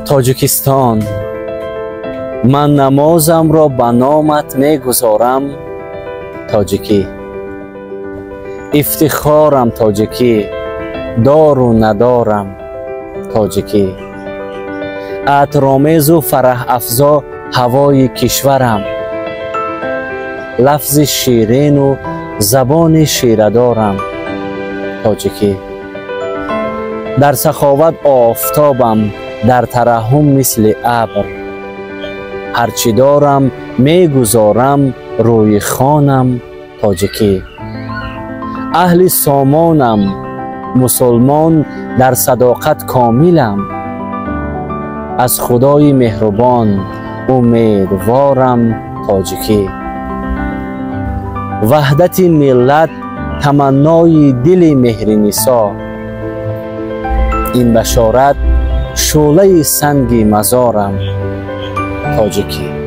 تاجیکستان، من نمازم را به نامت می گذارم تاجیکی. افتخارم تاجیکی، دار و ندارم تاجیکی. عطرآمیز و فرح افزا هوای کشورم، لفظ شیرین و زبان شیره دارم تاجیکی. در سخاوت آفتابم، در ترحم مثل ابر، هرچی دارم می گذارم روی خوانم تاجیکی. اهل سامانم، مسلمان در صداقت کاملم، از خدای مهربان امیدوارم تاجیکی. وحدت ملت تمنای دل مهرنسا، این بشارت شعله سنگ مزارم تاجیکی.